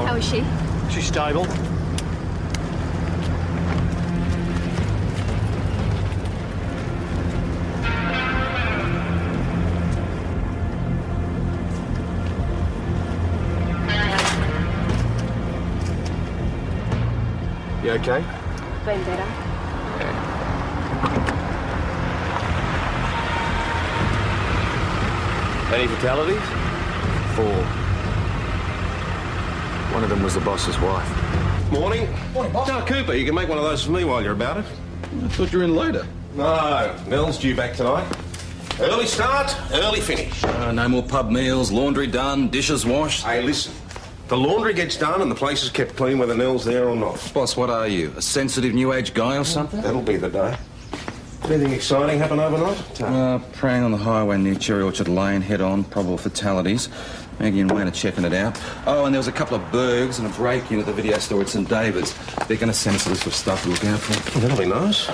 How is she? She's stable. You okay? Been better. Any fatalities? 4. One of them was the boss's wife. Morning. Morning, boss. No, Cooper, you can make one of those for me while you're about it. I thought you were in later. No, Nell's due back tonight. Early start, early finish. No more pub meals, laundry done, dishes washed. Hey, listen. The laundry gets done and the place is kept clean whether Nell's there or not. Boss, what are you? A sensitive new age guy or something? That'll be the day. Anything exciting happen overnight? Praying on the highway near Cherry Orchard Lane, head on, probable fatalities. Maggie and Wayne are checking it out. Oh, and there was a couple of burgs and a break-in at the video store at St David's. They're going to send us a list of stuff to look out for. Well, that'll be nice.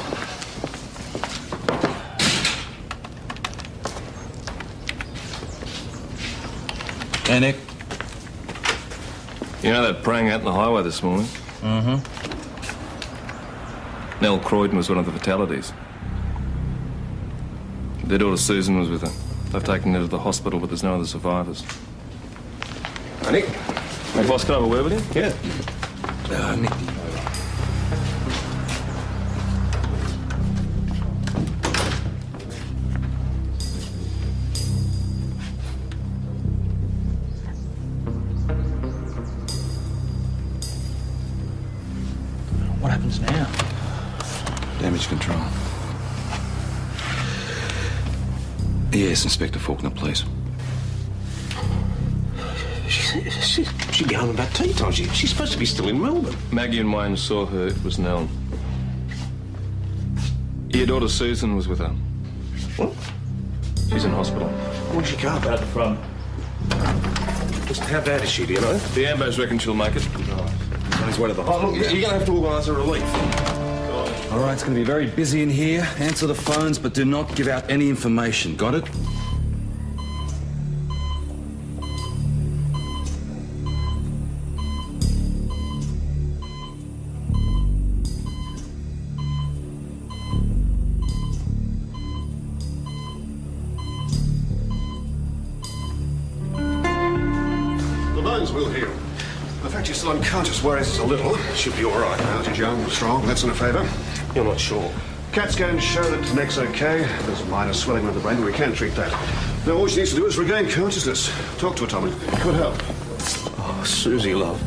Hey, Nick. You know that praying out in the highway this morning? Mm-hmm. Nell Croydon was one of the fatalities. Their daughter Susan was with her. They've taken her to the hospital, but there's no other survivors. Hey, Nick. Hey, boss, can I have a word with you? Yeah. Nick. What happens now? Damage control. Yes, Inspector Faulkner, please. She's going about tea time. She's supposed to be still in Melbourne. Maggie and Wayne saw her. It was Nell. Your daughter Susan was with her. What? She's in hospital. Where'd she go? Out the front. How bad is she, do you know? The ambos reckon she'll make it. On his way to the Oh, hospital. look, you're going to have to organise a relief. All right, it's going to be very busy in here. Answer the phones, but do not give out any information. Got it? The bones will heal. The fact you're still unconscious worries us a little. Should be all right. Now, you're young, strong, that's in a favour. You're not sure. CAT scan show that the neck's okay. There's a minor swelling of the brain, but we can treat that. Now, all she needs to do is regain consciousness. Talk to her, Tommy. Could help. Oh, Susie, love.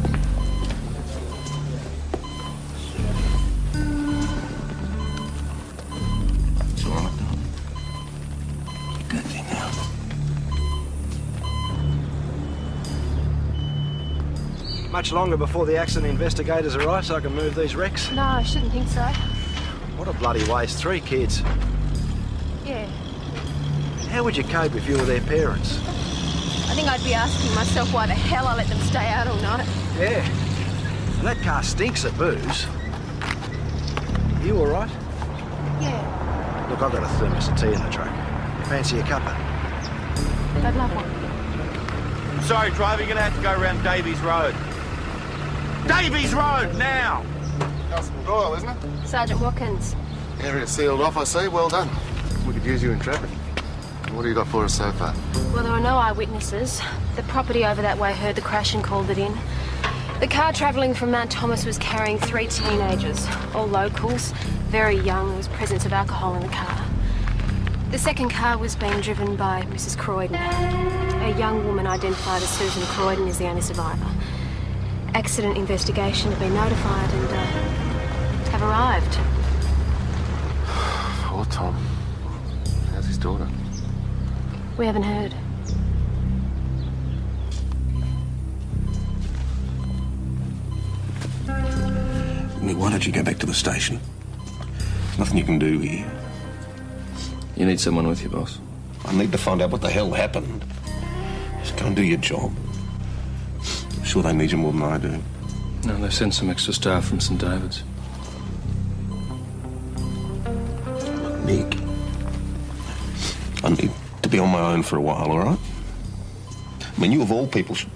It's all right, darling. Good thing now. Much longer before the accident investigators arrive so I can move these wrecks? No, I shouldn't think so. What a bloody waste. 3 kids. Yeah. How would you cope if you were their parents? I think I'd be asking myself why the hell I let them stay out all night. Yeah. And that car stinks of booze. You all right? Yeah. Look, I've got a thermos of tea in the truck. Fancy a cuppa? I'd love one. Sorry, driver, you're gonna have to go around Davies Road. Davies Road, now! Constable Doyle, isn't it? Sergeant Watkins. Area sealed off, I see. Well done. We could use you in traffic. What have you got for us so far? Well, there are no eyewitnesses. The property over that way heard the crash and called it in. The car travelling from Mount Thomas was carrying 3 teenagers, all locals, very young. There was presence of alcohol in the car. The second car was being driven by Mrs. Croydon. A young woman identified as Susan Croydon is the only survivor. Accident investigation have been notified and have arrived. Poor Tom. How's his daughter? We haven't heard. Nick, why don't you go back to the station? There's nothing you can do here. You need someone with you, boss. I need to find out what the hell happened. Just go and do your job. I'm sure they need you more than I do. No, they've sent some extra staff from St David's. Nick, I need to be on my own for a while, all right? I mean, you of all people should...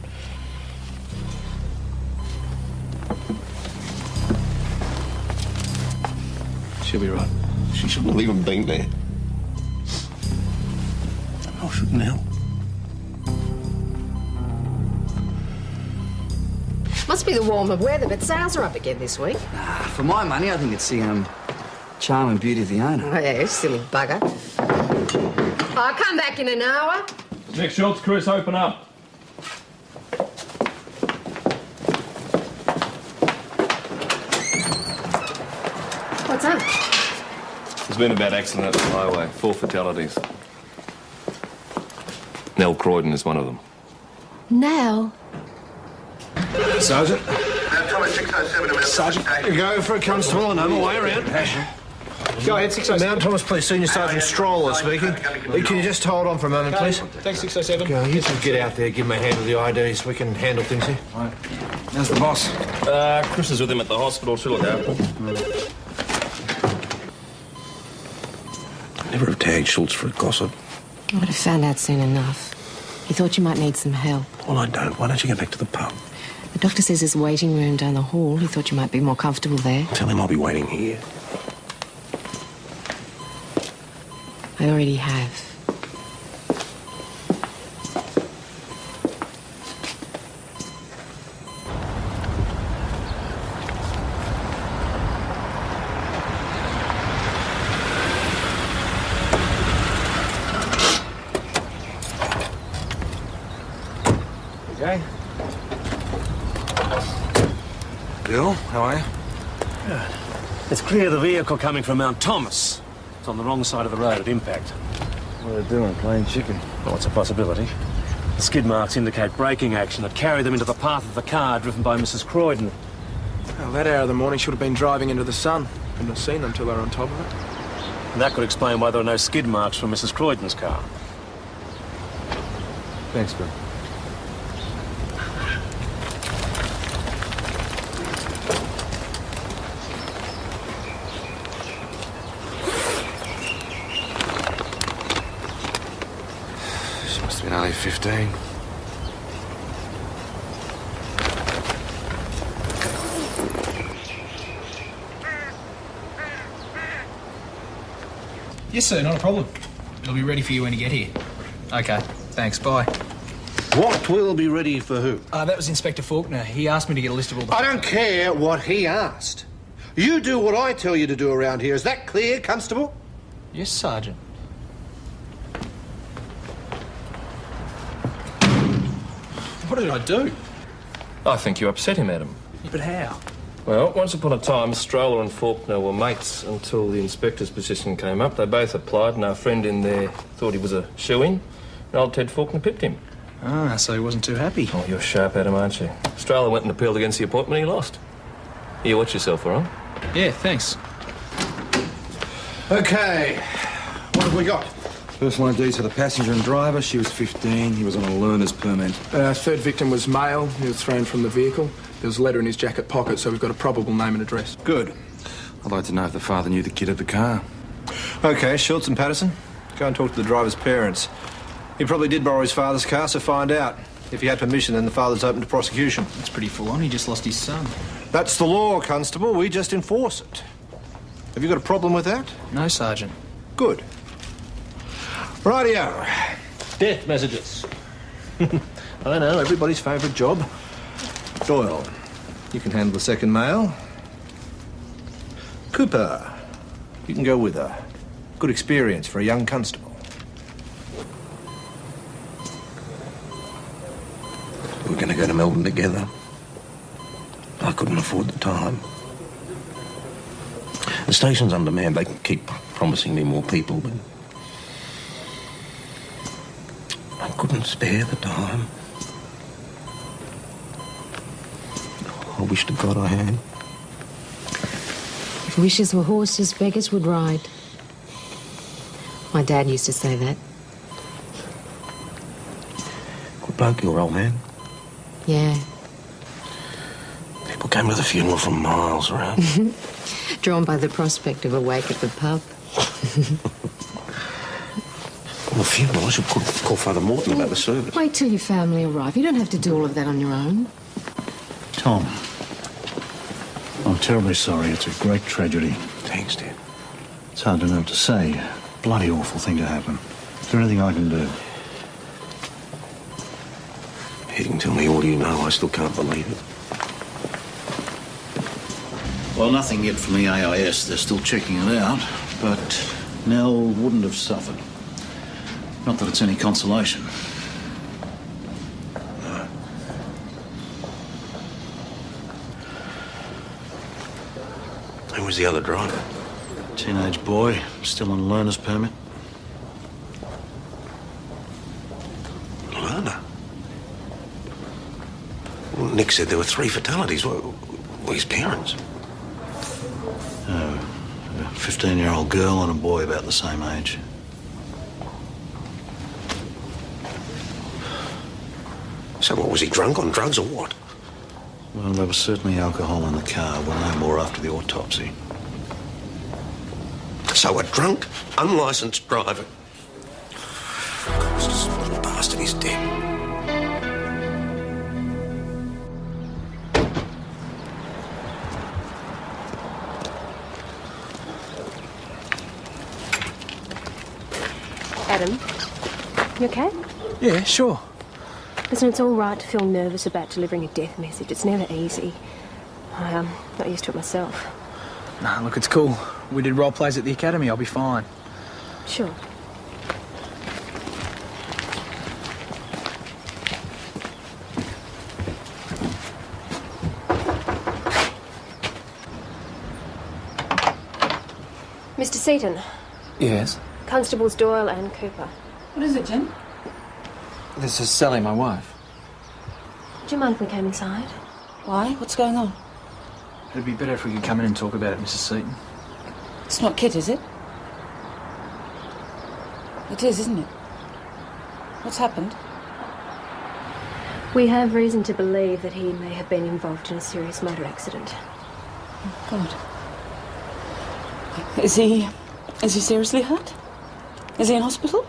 She'll be right. She shouldn't have even been there. I shouldn't help. Must be the warmer weather, but sales are up again this week. For my money, I think it's the charm and beauty of the owner. Oh, yeah, silly bugger. I'll come back in an hour. Next shots, Chris, open up. What's up? There's been a bad accident at the highway. 4 fatalities. Nell Croydon is one of them. Nell? Sergeant? Thomas 607 Sergeant, you go for a constable. I know my way around. Go ahead, 607. Mount Thomas Police Senior Sergeant Stroller speaking. Can you just hold on for a moment, please? Thanks, 607. Go, you just get out there, give him a hand with the IDs. We can handle things here. Right. How's the boss? Chris is with him at the hospital. She'll look after him. Never have tagged Schultz for a gossip. I would have found out soon enough. He thought you might need some help. Well, I don't. Why don't you go back to the pub? The doctor says there's a waiting room down the hall. He thought you might be more comfortable there. Tell him I'll be waiting here. I already have. Okay. Bill, how are you? It's clear the vehicle coming from Mount Thomas. It's on the wrong side of the road at impact. What are they doing? Playing chicken? Well, it's a possibility. The skid marks indicate braking action that carried them into the path of the car driven by Mrs. Croydon. Well, that hour of the morning should have been driving into the sun. Couldn't have seen them till they were on top of it. And that could explain why there are no skid marks from Mrs. Croydon's car. Thanks, Bill. She must have been only 15. Yes, sir, not a problem. It'll be ready for you when you get here. Okay, thanks, bye. What will be ready for who? That was Inspector Faulkner. He asked me to get a list of all the... I don't care what he asked. You do what I tell you to do around here. Is that clear, Constable? Yes, Sergeant. What did I do? I think you upset him, Adam. Yeah, but how? Well, once upon a time, Stroller and Faulkner were mates until the inspector's position came up. They both applied, and our friend in there thought he was a shoo-in, and old Ted Faulkner pipped him. Ah, so he wasn't too happy. Oh, you're sharp, Adam, aren't you? Stroller went and appealed against the appointment, he lost. You watch yourself, all right? Yeah, thanks. Okay. What have we got? Personal IDs for the passenger and driver. She was 15. He was on a learner's permit. Third victim was male. He was thrown from the vehicle. There was a letter in his jacket pocket, so we've got a probable name and address. Good. I'd like to know if the father knew the kid at the car. Okay, Schultz and Patterson, go and talk to the driver's parents. He probably did borrow his father's car, so find out. If he had permission, then the father's open to prosecution. That's pretty full on. He just lost his son. That's the law, Constable. We just enforce it. Have you got a problem with that? No, Sergeant. Good. Rightio. Death messages. I know, everybody's favourite job. Doyle, you can handle the second mail. Cooper, you can go with her. Good experience for a young constable. We're going to go to Melbourne together. I couldn't afford the time. The station's undermanned. They can keep promising me more people, but I couldn't spare the time. I wish to God I had. If wishes were horses, beggars would ride. My dad used to say that. Good bloke, your old man. Yeah. People came to the funeral from miles around. Drawn by the prospect of a wake at the pub. Well, the funeral, I should call Father Morton about the service. Wait till your family arrive. You don't have to do all of that on your own. Tom, I'm terribly sorry. It's a great tragedy. Thanks, Dad. It's hard to know what to say. Bloody awful thing to happen. Is there anything I can do? You can tell me all you know, I still can't believe it. Well, nothing yet from the AIS. They're still checking it out. But Nell wouldn't have suffered. Not that it's any consolation. No. Who was the other driver? Teenage boy, still on learner's permit. Learner? Well, Nick said there were 3 fatalities. Were his parents? Oh, a 15-year-old girl and a boy about the same age. So what, was he drunk on drugs or what? Well, there was certainly alcohol in the car. We'll know more after the autopsy. So a drunk, unlicensed driver. This little bastard is dead. Adam, you okay? Yeah, sure. Listen, it's all right to feel nervous about delivering a death message. It's never easy. I'm not used to it myself. Nah, look, it's cool. We did role plays at the academy. I'll be fine. Sure. Mr. Seaton. Yes? Constables Doyle and Cooper. What is it, Jen? This is Sally, my wife. Do you mind if we came inside? Why? What's going on? It'd be better if we could come in and talk about it, Mrs. Seaton. It's not Kit, is it? It is, isn't it? What's happened? We have reason to believe that he may have been involved in a serious motor accident. Oh, God. Is he seriously hurt? Is he in hospital?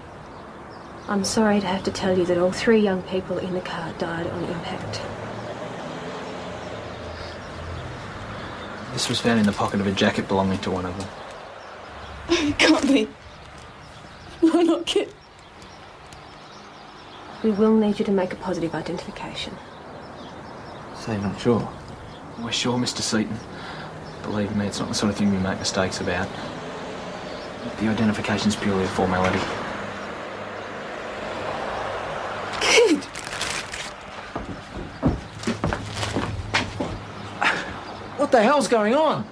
I'm sorry to have to tell you that all 3 young people in the car died on impact. This was found in the pocket of a jacket belonging to one of them. It can't be. No, not Kit. We will need you to make a positive identification. So you're not sure? We're sure, Mr. Seaton. Believe me, it's not the sort of thing we make mistakes about. The identification's purely a formality. Kid! What the hell's going on?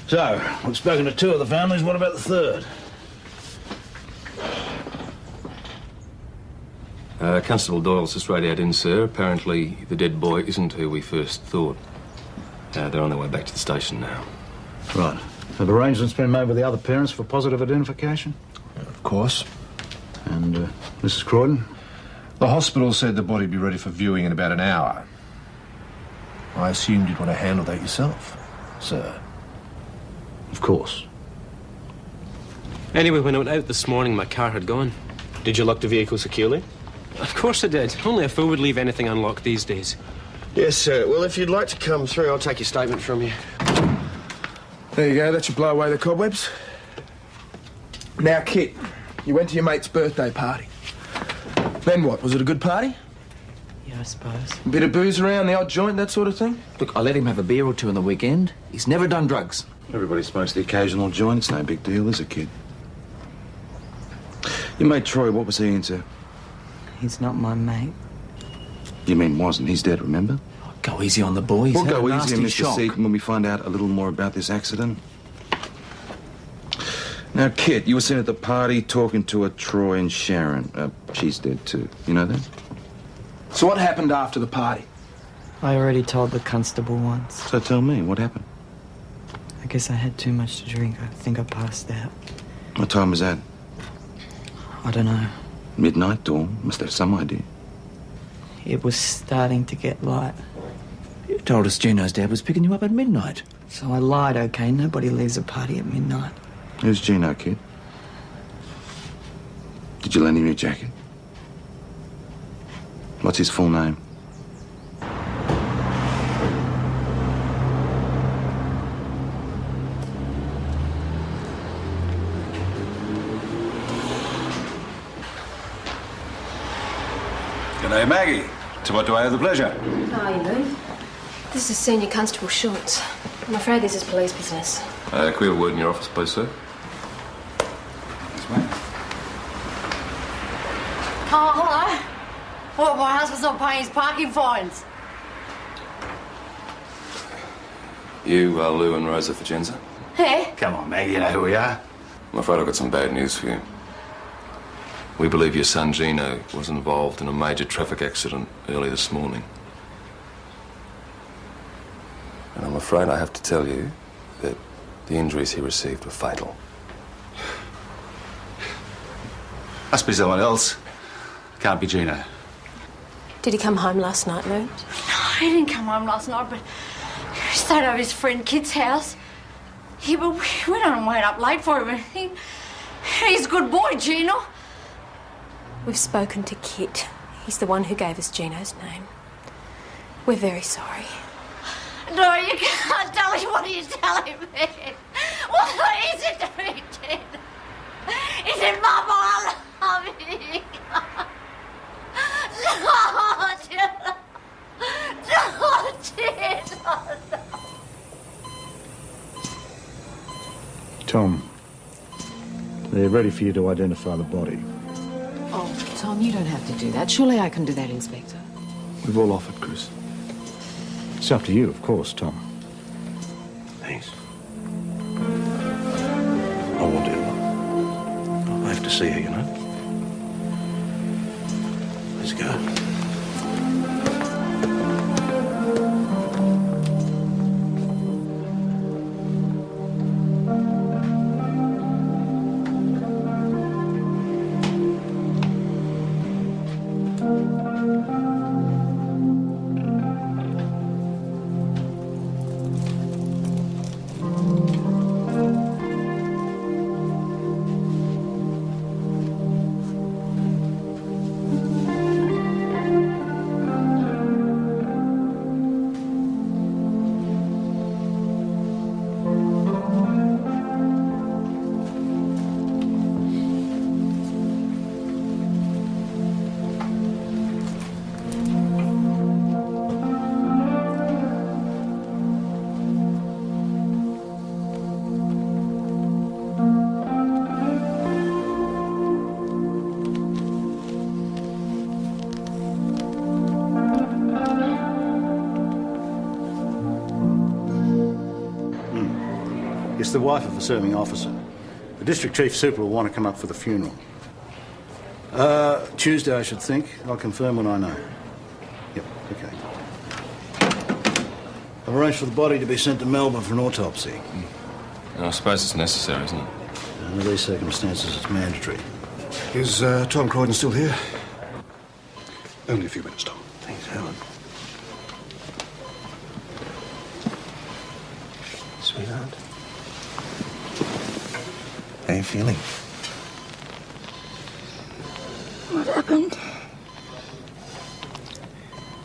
So, we've spoken to 2 of the families. What about the 3rd? Constable Doyle's just radioed in, sir. Apparently, the dead boy isn't who we first thought. They're on their way back to the station now. Right. Have arrangements been made with the other parents for positive identification? Of course. And Mrs. Croydon? The hospital said the body'd be ready for viewing in about an hour. I assumed you'd want to handle that yourself, sir. Of course. Anyway, when I went out this morning, my car had gone. Did you lock the vehicle securely? Of course I did. Only a fool would leave anything unlocked these days. Yes, sir. Well, if you'd like to come through, I'll take your statement from you. There you go. That should blow away the cobwebs. Now, Kit, you went to your mate's birthday party. Then what? Was it a good party? Yeah, I suppose. A bit of booze around, the odd joint, that sort of thing? Look, I let him have a beer or 2 on the weekend. He's never done drugs. Everybody smokes the occasional joint. It's no big deal, is it, kid? Your mate Troy, what was he into? He's not my mate. You mean wasn't? He's dead, remember? Oh, go easy on the boys. We'll Had go a easy, nasty Mr. shock. Seaton, when we find out a little more about this accident. Now, Kit, you were seen at the party talking to a Troy and Sharon. She's dead, too. You know that? So what happened after the party? I already told the constable once. So tell me, what happened? I guess I had too much to drink. I think I passed out. What time was that? I don't know. Midnight, dawn? Must have some idea. It was starting to get light. You told us Gino's dad was picking you up at midnight. So I lied, okay? Nobody leaves a party at midnight. Who's Gino, kid? Did you lend him your jacket? What's his full name? G'day, Maggie. To what do I owe the pleasure? How are you, Lou? This is Senior Constable Schultz. I'm afraid this is police business. Can we have a word in your office, please, sir? This way. Oh, hello. Well, my husband's not paying his parking fines. You are Lou and Rosa Fagenza? Hey? Come on, Maggie, you know who we are. I'm afraid I've got some bad news for you. We believe your son Gino was involved in a major traffic accident early this morning. And I'm afraid I have to tell you that the injuries he received were fatal. Must be someone else. Can't be Gino. Did he come home last night, Lou? No, he didn't come home last night, but he stayed over his friend Kit's house. Yeah, but we don't wait up late for him. He's a good boy, Gino. We've spoken to Kit. He's the one who gave us Gino's name. We're very sorry. No, you can't tell me what you're telling me. What is it to me, Ted? Is it Mama? I love you. No, Ted. No, Ted. No. Tom, they're ready for you to identify the body. Oh, Tom, you don't have to do that. Surely I can do that, Inspector. We've all offered, Chris. It's up to you, of course, Tom. Thanks. I want Emma. I have to see her, you know. Let's go. It's the wife of a serving officer. The district chief super will want to come up for the funeral. Tuesday, I should think. I'll confirm when I know. Yep, okay. I've arranged for the body to be sent to Melbourne for an autopsy. I suppose it's necessary, isn't it? Under these circumstances, it's mandatory. Is Tom Croydon still here? Only a few minutes, Tom. Thanks, Helen. Sweetheart. How are you feeling? What happened?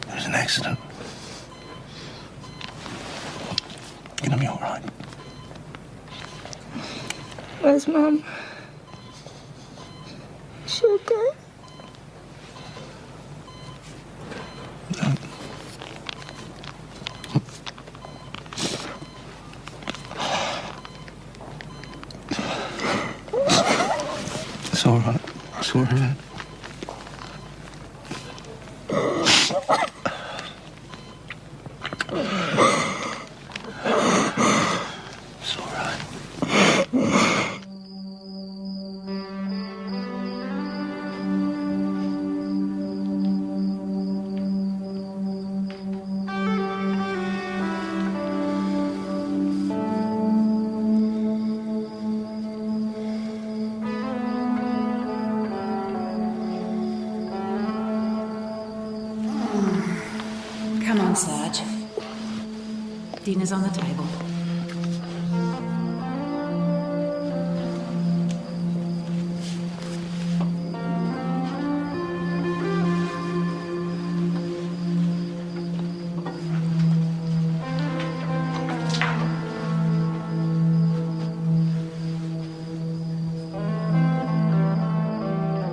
There was an accident. You're gonna be all right. Where's Mum? Is she okay? It's all right. It's all right. It's all right. Come on, Sarge. Dinner's on the table.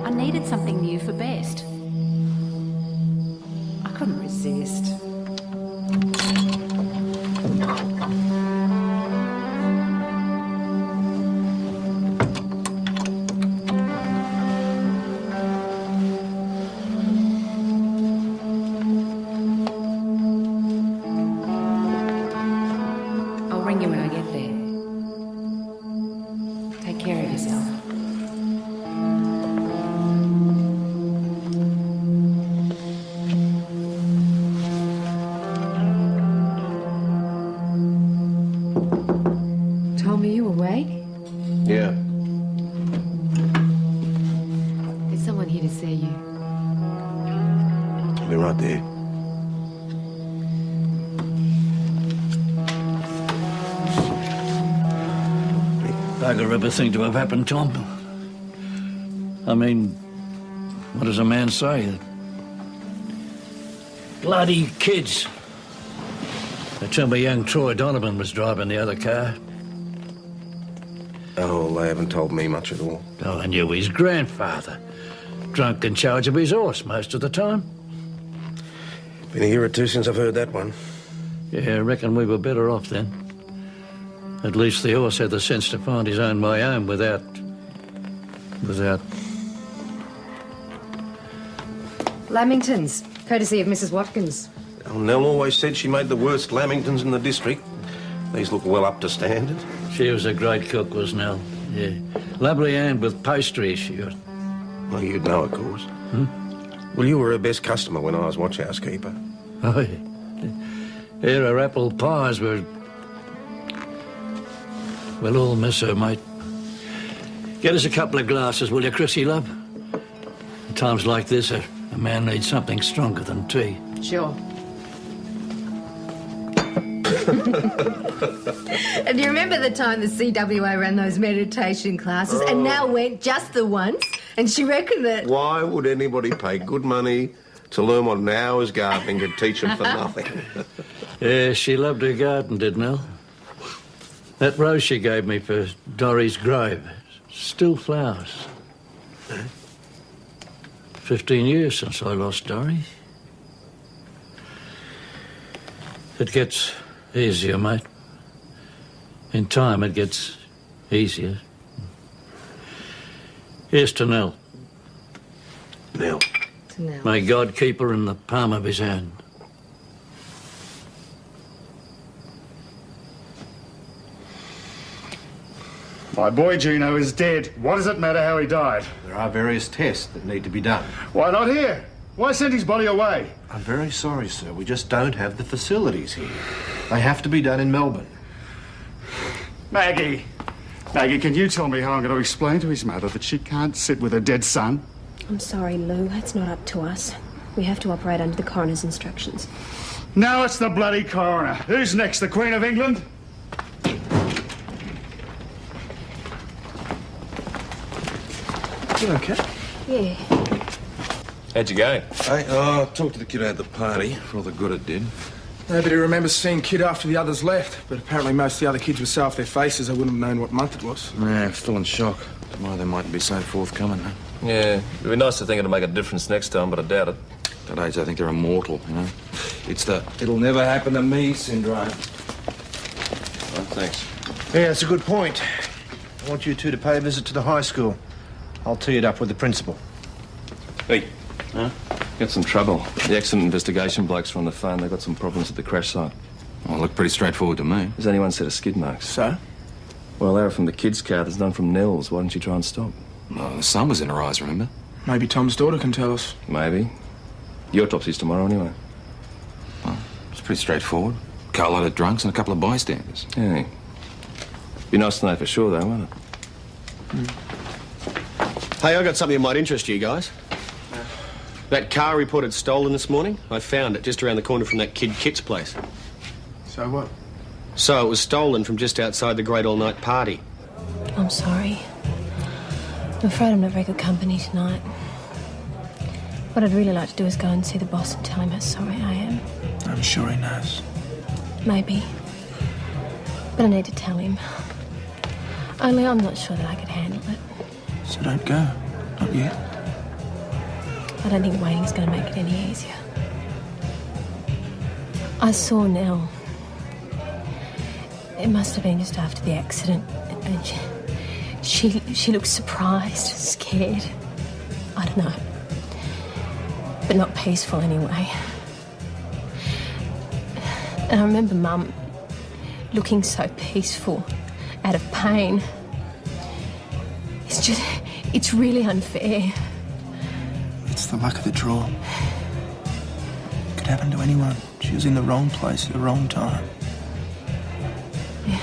I needed something new for Best. couldn't resist. I'll ring you when I get there. Take care of yourself. Tom, are you awake? Yeah. There's someone here to see you. I'll be right there. Bugger everything to have happened, Tom. I mean, what does a man say? Bloody kids. They tell me young Troy Donovan was driving the other car. Oh, they haven't told me much at all. Oh, I knew his grandfather. Drunk in charge of his horse most of the time. Been a year or two since I've heard that one. Yeah, I reckon we were better off then. At least the horse had the sense to find his own way home without... Lamingtons, courtesy of Mrs. Watkins. Oh, Nell always said she made the worst lamingtons in the district. These look well up to standard. She was a great cook, was Nell. Yeah. Lovely hand with pastry, she was. Well, you'd know, of course. Well, you were her best customer when I was watch housekeeper. Oh, yeah. Yeah, her apple pies were... We'll all miss her, mate. Get us a couple of glasses, will you, Chrissy, love? At times like this, a man needs something stronger than tea. Sure. And do you remember the time the CWA ran those meditation classes and Nell went just the once and she reckoned that... Why would anybody pay good money to learn what an hour's gardening could teach them for nothing? Yeah, she loved her garden, did Nell. That rose she gave me for Dorry's grave, still flowers. 15 years since I lost Dorry. It gets easier, mate. In time, it gets easier. Here's to Nell. Nell. To Nell. May God keep her in the palm of his hand. My boy Gino is dead. What does it matter how he died? There are various tests that need to be done. Why not here? Why send his body away? I'm very sorry, sir. We just don't have the facilities here. They have to be done in Melbourne. Maggie! Maggie, can you tell me how I'm going to explain to his mother that she can't sit with her dead son? I'm sorry, Lou. It's not up to us. We have to operate under the coroner's instructions. Now it's the bloody coroner. Who's next, the Queen of England? You okay? Yeah. How'd you go? Hey, I talked to the kid at the party for all the good it did. Nobody remembers seeing Kid after the others left, but apparently most of the other kids were so off their faces they wouldn't have known what month it was. Yeah, still in shock. Tomorrow they mightn't be so forthcoming, huh? Yeah, it'd be nice to think it'll make a difference next time, but I doubt it. At age, I think they're immortal, you know? It's the it'll never happen to me syndrome. Oh, thanks. Yeah, that's a good point. I want you two to pay a visit to the high school. I'll tee it up with the principal. Hey. Huh? Got some trouble. The accident investigation blokes are on the phone. They've got some problems at the crash site. Well, look pretty straightforward to me. There's only one set of skid marks. So? Well, they were from the kid's car. There's none from Nell's. Why didn't you try and stop? Well, the sun was in her eyes, remember? Maybe Tom's daughter can tell us. Maybe. The autopsy's tomorrow anyway. Well, it's pretty straightforward. Car load of drunks and a couple of bystanders. Yeah. Be nice to know for sure, though, wouldn't it? Hey, I got something that might interest you guys. That car reported stolen this morning. I found it just around the corner from that kid Kit's place. So what? So it was stolen from just outside the Great All-Night Party. I'm sorry. I'm afraid I'm not very good company tonight. What I'd really like to do is go and see the boss and tell him how sorry I am. I'm sure he knows. Maybe. But I need to tell him. Only I'm not sure that I could handle it. So don't go. Not yet. I don't think waiting's going to make it any easier. I saw Nell. It must have been just after the accident. And she looked surprised, scared. I don't know. But not peaceful anyway. And I remember Mum looking so peaceful, out of pain. It's really unfair. It's the luck of the draw. It could happen to anyone. She was in the wrong place at the wrong time. Yeah.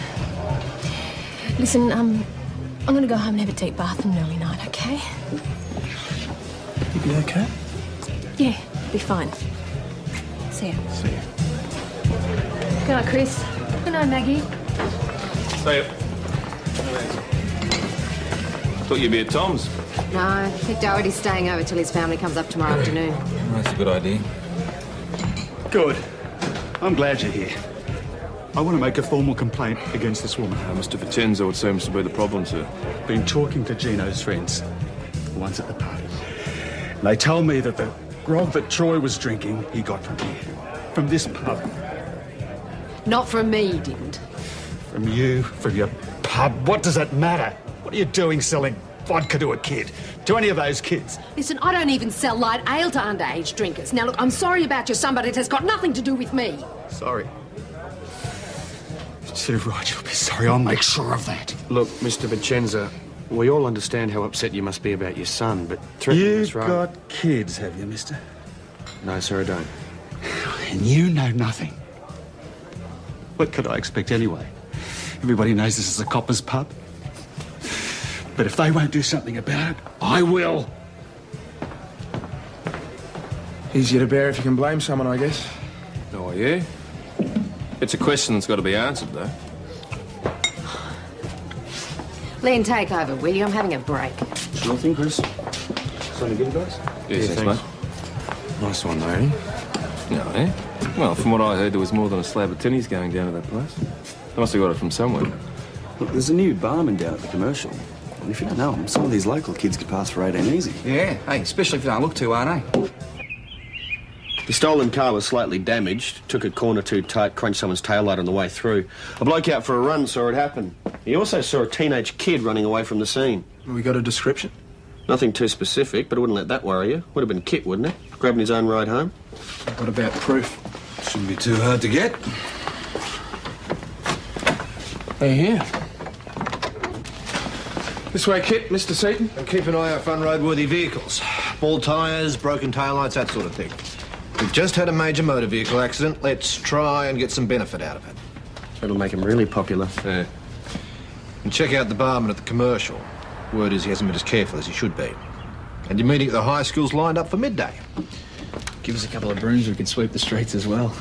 Listen, I'm gonna go home and have a deep bath in an early night, okay? You be okay? Yeah, be fine. See ya. See ya. Good night, Chris. Good night, Maggie. See ya. Thought you'd be at Tom's. No, I think Doherty's staying over till his family comes up tomorrow afternoon. That's a good idea. Good. I'm glad you're here. I want to make a formal complaint against this woman. Mr. Vincenzo, it seems to be the problem, sir. Been talking to Gino's friends, the ones at the party. And they told me that the grog that Troy was drinking, he got from here. From this pub. Not from me, he didn't. From you, from your pub. What does it matter? What are you doing selling vodka to a kid? To any of those kids? Listen, I don't even sell light ale to underage drinkers. Now, look, I'm sorry about your son, but it has got nothing to do with me. Sorry. You're too right, you'll be sorry. I'll make sure of that. Look, Mr. Vincenzo, we all understand how upset you must be about your son, but threatening this You've got kids, have you, mister? No, sir, I don't. And you know nothing. What could I expect anyway? Everybody knows this is a copper's pub. But if they won't do something about it, I will. Easier to bear if you can blame someone, I guess. Oh, yeah? It's a question that's got to be answered, though. Len, take over, will you? I'm having a break. Sure thing, Chris. Something good, guys? Yes, thanks, mate. Nice one, though, eh? No, eh? Well, from what I heard, there was more than a slab of tinnies going down to that place. They must have got it from somewhere. Look, there's a new barman down at the commercial. And if you don't know him, some of these local kids could pass for 18 easy. Yeah, hey, especially if they don't look too hard, eh? The stolen car was slightly damaged, took a corner too tight, crunched someone's taillight on the way through. A bloke out for a run saw it happen. He also saw a teenage kid running away from the scene. We got a description? Nothing too specific, but I wouldn't let that worry you. Would have been Kit, wouldn't it? Grabbing his own ride home. What about proof? Shouldn't be too hard to get. They're here. This way, Kit, Mr. Seaton. And keep an eye out for unroadworthy vehicles. Bald tyres, broken taillights, that sort of thing. We've just had a major motor vehicle accident. Let's try and get some benefit out of it. That'll make him really popular. Yeah. And check out the barman at the commercial. Word is he hasn't been as careful as he should be. And your meeting at the high school's lined up for midday. Give us a couple of brooms, we could sweep the streets as well.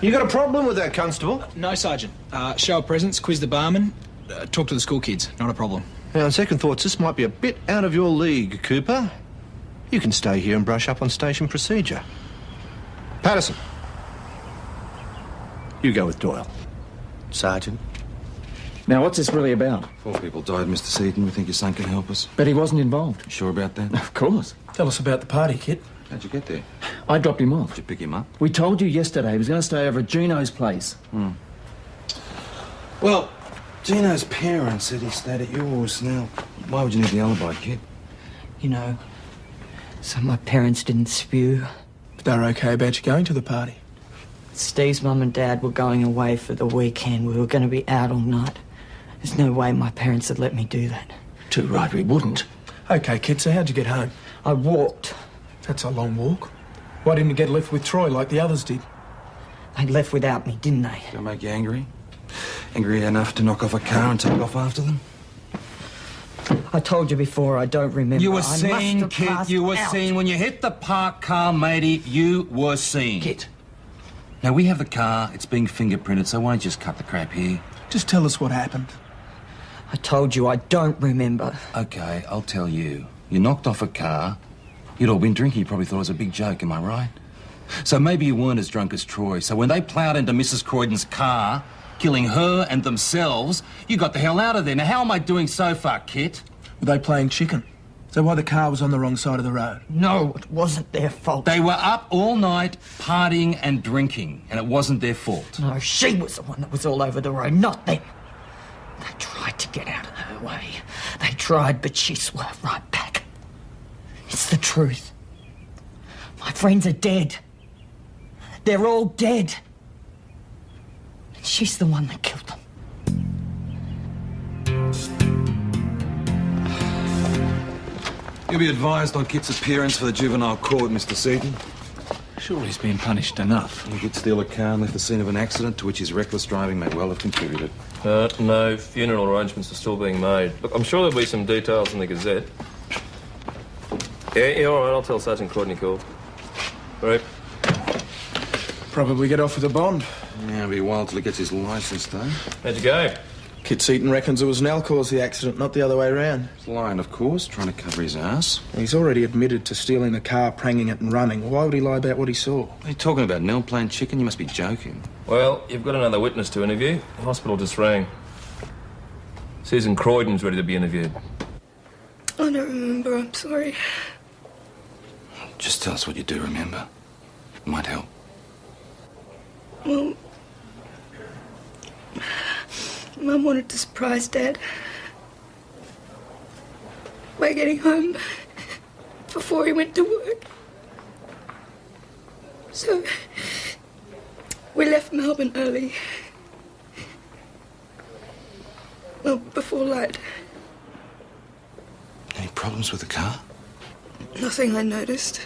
You got a problem with that, Constable? No, Sergeant. Show of presence, quiz the barman, talk to the school kids. Not a problem. Now, on second thoughts, this might be a bit out of your league, Cooper. You can stay here and brush up on station procedure. Patterson. You go with Doyle. Sergeant. Now, what's this really about? 4 people died, Mr. Seaton. We think your son can help us. But he wasn't involved. Sure about that? Of course. Tell us about the party, Kit. How'd you get there? I dropped him off. Did you pick him up? We told you yesterday he was going to stay over at Gino's place. Well, Gino's parents said he stayed at yours. Now, why would you need the alibi, kid? You know, so my parents didn't spew. But they were okay about you going to the party. Steve's mum and dad were going away for the weekend. We were going to be out all night. There's no way my parents would let me do that. Too right, we wouldn't. Okay, Kit, so how'd you get home? I walked. That's a long walk. Why didn't you get left with Troy like the others did? They left without me, didn't they? Did that make you angry? Angry enough to knock off a car and take off after them? I told you before, I don't remember. You were I seen, must have Kit. passed You were out. seen. When you hit the parked car, matey, you were seen. Kit. Now, we have the car. It's being fingerprinted, so why don't you just cut the crap here? Just tell us what happened. I told you, I don't remember. OK, I'll tell you. You knocked off a car. You'd all been drinking. You probably thought it was a big joke, am I right? So maybe you weren't as drunk as Troy. So when they ploughed into Mrs. Croydon's car, killing her and themselves, you got the hell out of there. Now, how am I doing so far, Kit? Were they playing chicken? So why the car was on the wrong side of the road? No, it wasn't their fault. They were up all night partying and drinking, and it wasn't their fault. No, she was the one that was all over the road, not them. They tried to get out of her way. They tried, but she swerved right back. It's the truth. My friends are dead. They're all dead. And she's the one that killed them. You'll be advised on Kit's appearance for the juvenile court, Mr. Seaton. Surely he's been punished enough. He did steal a car and left the scene of an accident to which his reckless driving may well have contributed. No, funeral arrangements are still being made. Look, I'm sure there'll be some details in the Gazette. Yeah, all right, I'll tell Sergeant Croydon you called. Right. Probably get off with a bond. Yeah, it'll be a while till he gets his licence, though. How'd you go? Kit Seaton reckons it was Nell caused the accident, not the other way round. He's lying, of course, trying to cover his ass. He's already admitted to stealing the car, pranging it and running. Why would he lie about what he saw? What are you talking about, Nell playing chicken? You must be joking. Well, you've got another witness to interview. The hospital just rang. Susan Croydon's ready to be interviewed. I don't remember, I'm sorry. Just tell us what you do remember. It might help. Well, Mum wanted to surprise Dad by getting home before he went to work. So we left Melbourne early. Well, before light. Any problems with the car? Nothing I noticed.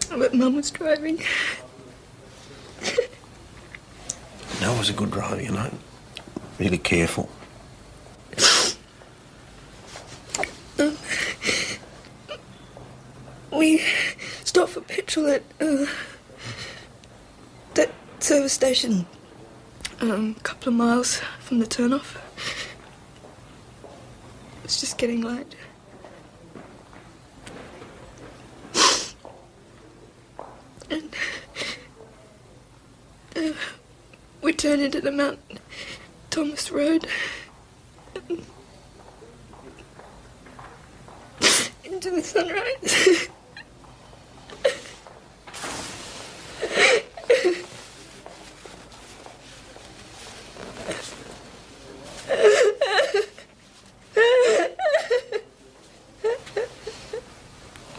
But Mum was driving. Nell was a good driver, you know. Really careful. We stopped for petrol at that service station a couple of miles from the turnoff. It's just getting light. And we turned into the Mount Thomas Road. Into the sunrise.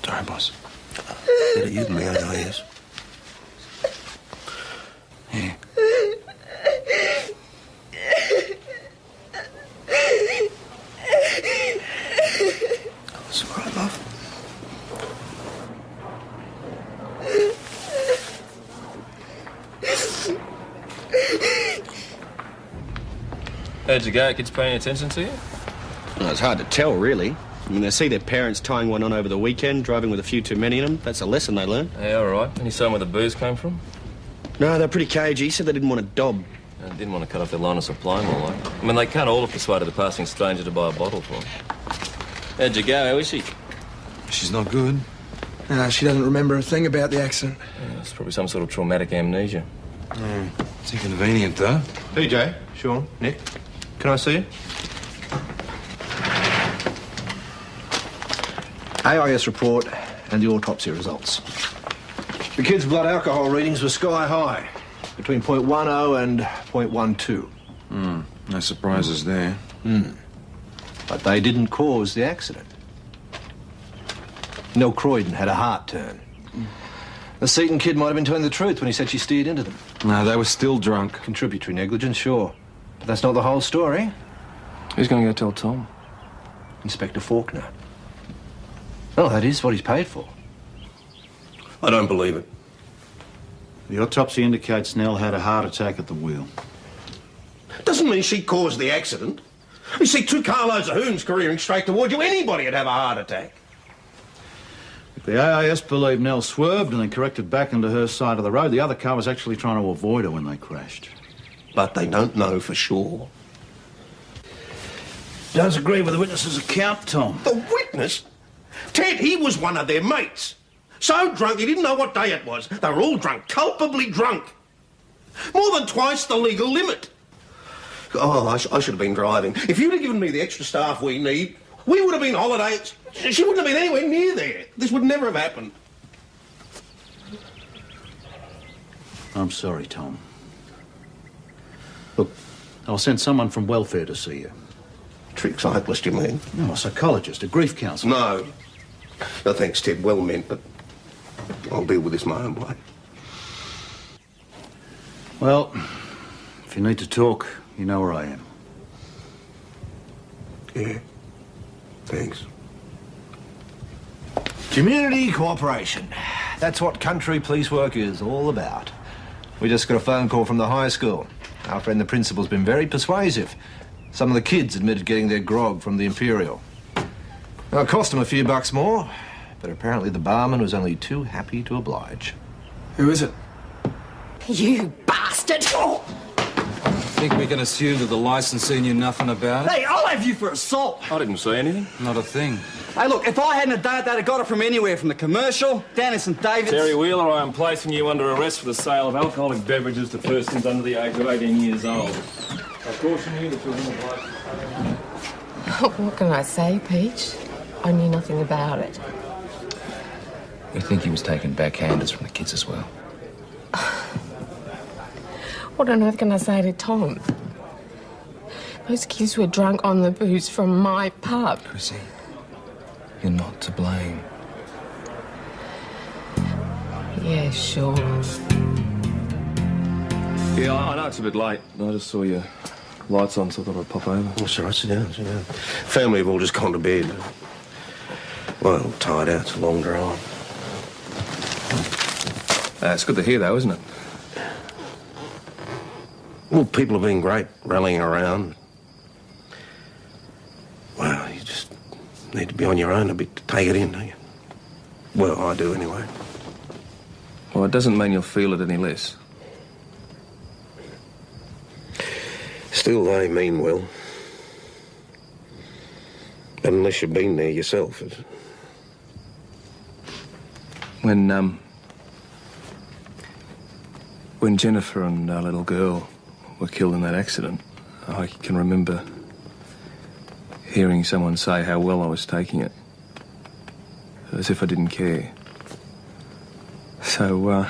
Sorry, boss. Better you than me, AIS. Yeah. That's all right, love. How'd you go? Kids paying attention to you? Well, it's hard to tell, really. I mean, they see their parents tying one on over the weekend, driving with a few too many in them. That's a lesson they learn. Yeah, all right. Any sign where the booze came from? No, they're pretty cagey. Said they didn't want a dob. They didn't want to cut off their line of supply, more like. I mean, they can't all have persuaded the passing stranger to buy a bottle for them. How'd you go? How is she? She's not good. No, she doesn't remember a thing about the accident. Yeah, it's probably some sort of traumatic amnesia. It's inconvenient, though. DJ, Sean, Nick, can I see you? AIS report and the autopsy results. The kid's blood alcohol readings were sky high, between 0.10 and 0.12. No surprises there. But they didn't cause the accident. Nell Croydon had a heart turn. The Seaton kid might have been telling the truth when he said she steered into them. No, they were still drunk. Contributory negligence, sure. But that's not the whole story. Who's going to go tell Tom? Inspector Faulkner. Well, that is what he's paid for. I don't believe it. The autopsy indicates Nell had a heart attack at the wheel. Doesn't mean she caused the accident. You see, 2 carloads of hoons careering straight toward you, anybody would have a heart attack. If the AIS believe Nell swerved and then corrected back into her side of the road, the other car was actually trying to avoid her when they crashed. But they don't know for sure. Does agree with the witness's account, Tom. The witness? Ted, he was one of their mates. So drunk he didn't know what day it was. They were all drunk, culpably drunk. More than twice the legal limit. Oh, I should have been driving. If you'd have given me the extra staff we need, we would have been holiday. She wouldn't have been anywhere near there. This would never have happened. I'm sorry, Tom. Look, I'll send someone from welfare to see you. Trick cyclist, you mean? No, a psychologist, a grief counsellor. No. No thanks, Ted. Well meant, but I'll deal with this my own way. Well, if you need to talk, you know where I am. Yeah. Thanks. Community cooperation. That's what country police work is all about. We just got a phone call from the high school. Our friend the principal's been very persuasive. Some of the kids admitted getting their grog from the Imperial. Now, it cost them a few bucks more, but apparently the barman was only too happy to oblige. Who is it? You bastard! Oh. Think we can assume that the licensee knew nothing about it? Hey, I'll have you for assault. I didn't say anything. Not a thing. Hey, look, if I hadn't have done it, they'd have got it from anywhere, from the commercial, down in St David's. Terry Wheeler, I am placing you under arrest for the sale of alcoholic beverages to persons under the age of 18 years old. I caution you that you're in the license. What can I say, Peach? I knew nothing about it. We think he was taking backhanders from the kids as well. What on earth can I say to Tom? Those kids were drunk on the booze from my pub. Chrissy, you're not to blame. Yeah, sure. Yeah, I know it's a bit late. I just saw your lights on, so I thought I'd pop over. That's all right, sit down, sit down. Family have all just gone to bed. Well, tired out, it's a long drive. It's good to hear, though, isn't it? Well, people have been great, rallying around. Well, you just need to be on your own a bit to take it in, don't you? Well, I do anyway. Well, it doesn't mean you'll feel it any less. Still, they mean well. But unless you've been there yourself, it's... When Jennifer and our little girl were killed in that accident, I can remember hearing someone say how well I was taking it. As if I didn't care. So,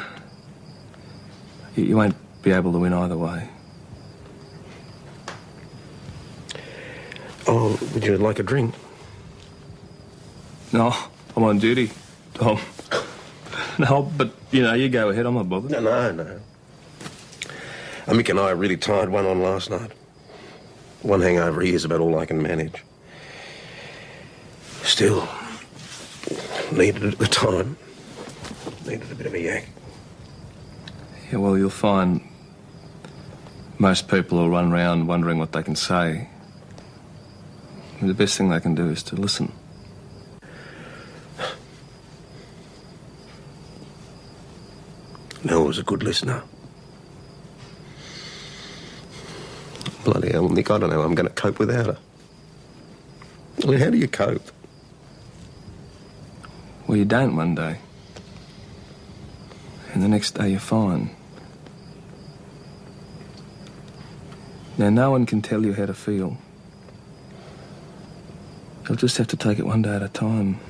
you won't be able to win either way. Oh, would you like a drink? No, I'm on duty, Tom. No, but, you know, you go ahead, I'm not bothered. No. Mick and I really tied one on last night. One hangover a year's about all I can manage. Still, needed it at the time. Needed a bit of a yak. Yeah, well, you'll find most people will run around wondering what they can say. And the best thing they can do is to listen. Nell was a good listener. Bloody hell, Nick, I don't know how I'm going to cope without her. I mean, how do you cope? Well, you don't one day. And the next day you're fine. Now, no one can tell you how to feel. You'll just have to take it one day at a time.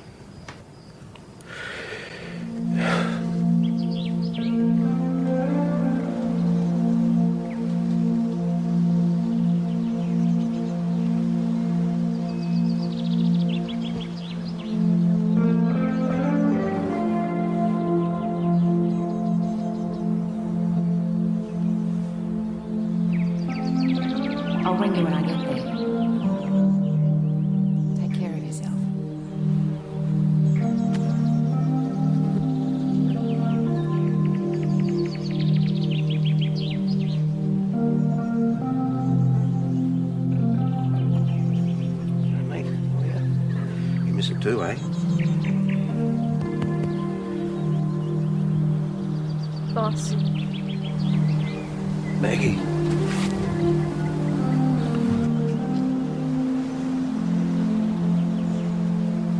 I'll ring you when I get there. Take care of yourself. Mate, you miss it too, eh? Boss. Maggie.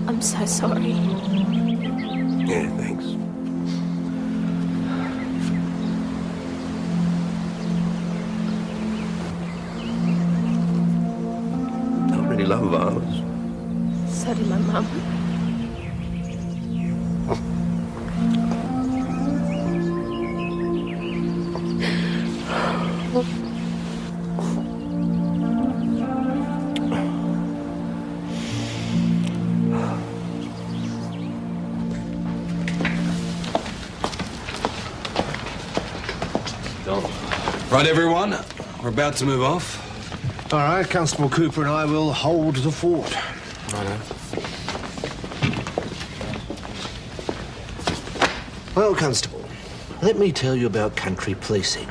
I'm so sorry. Yeah, thanks. love violence. So did my mum. Right, everyone, we're about to move off. All right, Constable Cooper and I will hold the fort. Righto. Well, Constable, let me tell you about country policing.